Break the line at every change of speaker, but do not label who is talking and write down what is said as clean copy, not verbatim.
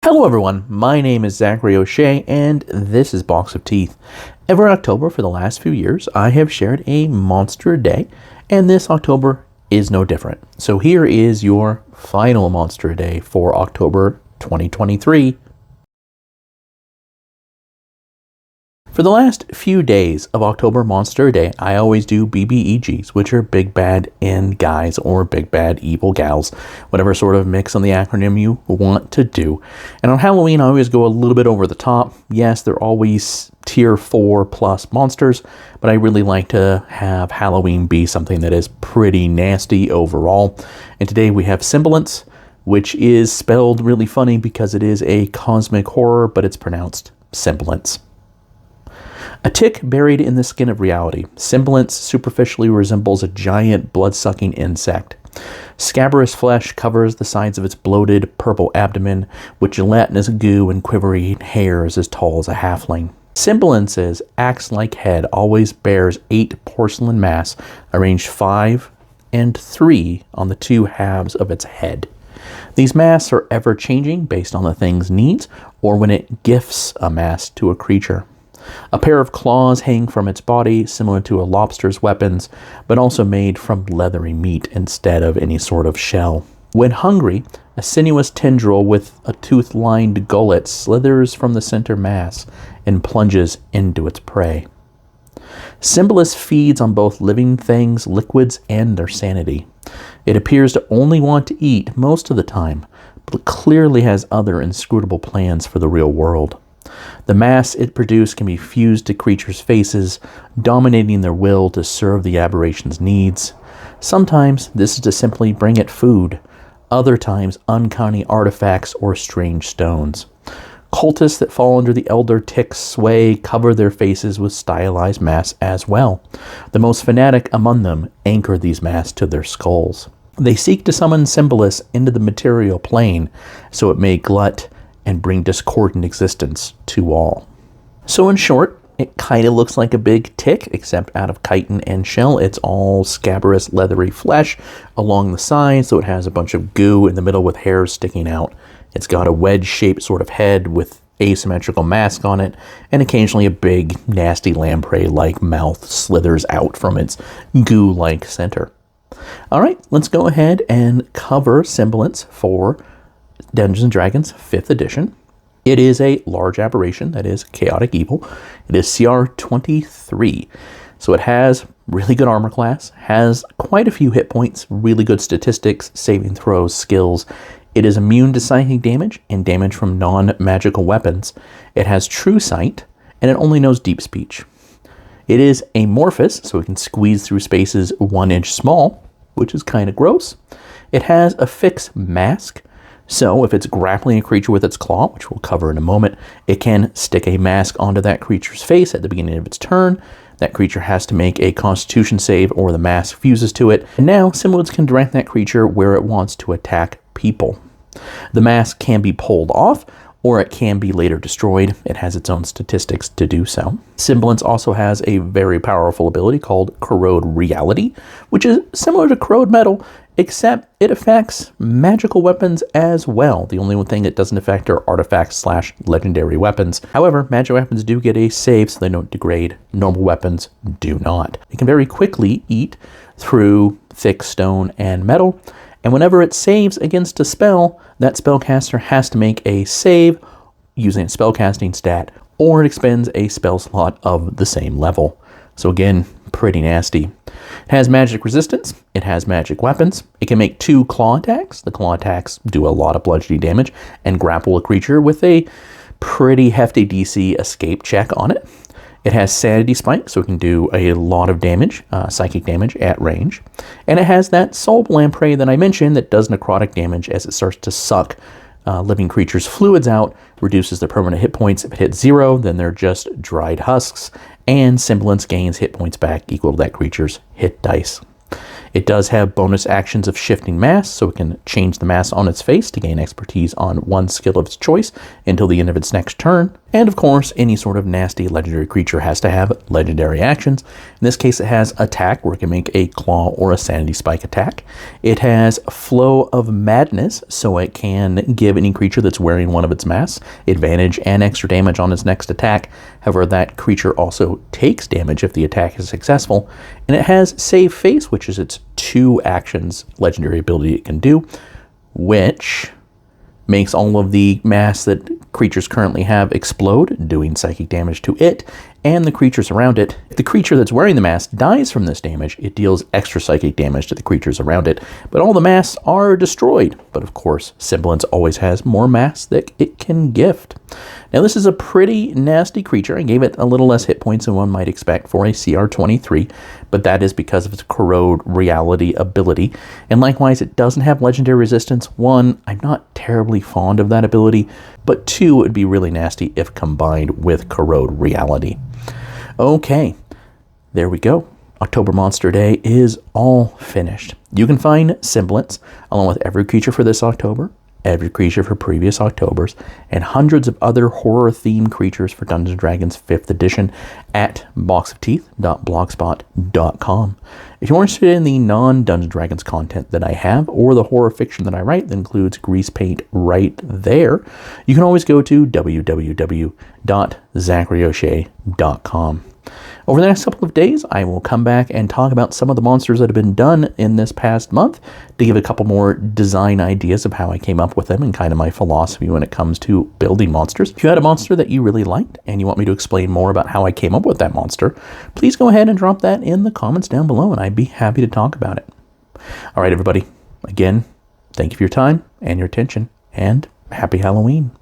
Hello everyone, my name is Zachary O'Shea and this is Box of Teeth. Every October for the last few years I have shared a monster a day, and this October is no different. So here is your final monster a day for October 2023. For the last few days of October Monster a Day, I always do BBEGs, which are Big Bad in Guys or Big Bad Evil Gals, whatever sort of mix on the acronym you want to do. And on Halloween, I always go a little bit over the top. Yes, they're always tier 4 plus monsters, but I really like to have Halloween be something that is pretty nasty overall. And today we have Semblance, which is spelled really funny because it is a cosmic horror, but it's pronounced Semblance. A tick buried in the skin of reality, Semblance superficially resembles a giant blood-sucking insect. Scabrous flesh covers the sides of its bloated, purple abdomen, with gelatinous goo and quivering hairs as tall as a halfling. Semblance's axe-like head always bears 8 porcelain masks, arranged 5 and 3 on the 2 halves of its head. These masks are ever-changing based on the thing's needs, or when it gifts a mask to a creature. A pair of claws hang from its body, similar to a lobster's weapons, but also made from leathery meat instead of any sort of shell. When hungry, a sinuous tendril with a tooth-lined gullet slithers from the center mass and plunges into its prey. Semblance feeds on both living things, liquids, and their sanity. It appears to only want to eat most of the time, but clearly has other inscrutable plans for the real world. The mass it produced can be fused to creatures' faces, dominating their will to serve the aberration's needs. Sometimes this is to simply bring it food, other times uncanny artifacts or strange stones. Cultists that fall under the elder tick's sway cover their faces with stylized masks as well. The most fanatic among them anchor these masks to their skulls. They seek to summon Semblance into the material plane so it may glut and bring discordant existence to all. So in short, it kind of looks like a big tick, except out of chitin and shell. It's all scabrous, leathery flesh along the sides, so it has a bunch of goo in the middle with hairs sticking out. It's got a wedge-shaped sort of head with asymmetrical mask on it, and occasionally a big, nasty lamprey-like mouth slithers out from its goo-like center. Alright, let's go ahead and cover Semblance for Dungeons & Dragons 5th edition. It is a large aberration, that is chaotic evil. It is CR 23, so it has really good armor class, has quite a few hit points, really good statistics, saving throws, skills. It is immune to psychic damage and damage from non-magical weapons. It has true sight, and it only knows deep speech. It is amorphous, so it can squeeze through spaces 1 inch small, which is kind of gross. It has a fixed mask, so if it's grappling a creature with its claw, which we'll cover in a moment, it can stick a mask onto that creature's face at the beginning of its turn. That creature has to make a constitution save or the mask fuses to it. And now Semblance can direct that creature where it wants to attack people. The mask can be pulled off, or it can be later destroyed. It has its own statistics to do so. Semblance also has a very powerful ability called Corrode Reality, which is similar to Corrode Metal, except it affects magical weapons as well. The only one thing it doesn't affect are artifacts / legendary weapons. However, magic weapons do get a save, so they don't degrade. Normal weapons do not. It can very quickly eat through thick stone and metal, and whenever it saves against a spell, that spellcaster has to make a save using a spellcasting stat, or it expends a spell slot of the same level. So again, pretty nasty. It has magic resistance, it has magic weapons, it can make 2 claw attacks. The claw attacks do a lot of bludgeoning damage and grapple a creature with a pretty hefty DC escape check on it. It has sanity spike, so it can do a lot of damage, psychic damage at range. And it has that soul lamprey that I mentioned that does necrotic damage as it starts to suck living creatures' fluids out, reduces their permanent hit points. If it hits 0, then they're just dried husks, and Semblance gains hit points back equal to that creature's hit dice. It does have bonus actions of shifting mass, so it can change the mass on its face to gain expertise on one skill of its choice until the end of its next turn. And of course, any sort of nasty legendary creature has to have legendary actions. In this case, it has attack, where it can make a claw or a sanity spike attack. It has flow of madness, so it can give any creature that's wearing one of its masks advantage and extra damage on its next attack. However, that creature also takes damage if the attack is successful. And it has save face, which is its 2 actions legendary ability it can do, which makes all of the masks that creatures currently have explode, doing psychic damage to it and the creatures around it. If the creature that's wearing the mask dies from this damage, it deals extra psychic damage to the creatures around it, but all the masks are destroyed. But of course, Semblance always has more masks that it can gift. Now this is a pretty nasty creature. I gave it a little less hit points than one might expect for a CR23, but that is because of its Corrode Reality ability. And likewise, it doesn't have legendary resistance. 1, I'm not terribly fond of that ability, but 2, it would be really nasty if combined with Corrode Reality. Okay, there we go. October Monster Day is all finished. You can find Semblance along with every creature for this October, every creature for previous Octobers, and hundreds of other horror-themed creatures for Dungeons & Dragons 5th edition at boxofteeth.blogspot.com. If you're interested in the non-Dungeons & Dragons content that I have, or the horror fiction that I write that includes grease paint right there, you can always go to www.zacharyoshay.com. Over the next couple of days, I will come back and talk about some of the monsters that have been done in this past month to give a couple more design ideas of how I came up with them and kind of my philosophy when it comes to building monsters. If you had a monster that you really liked and you want me to explain more about how I came up with that monster, please go ahead and drop that in the comments down below and I'd be happy to talk about it. All right, everybody. Again, thank you for your time and your attention, and happy Halloween.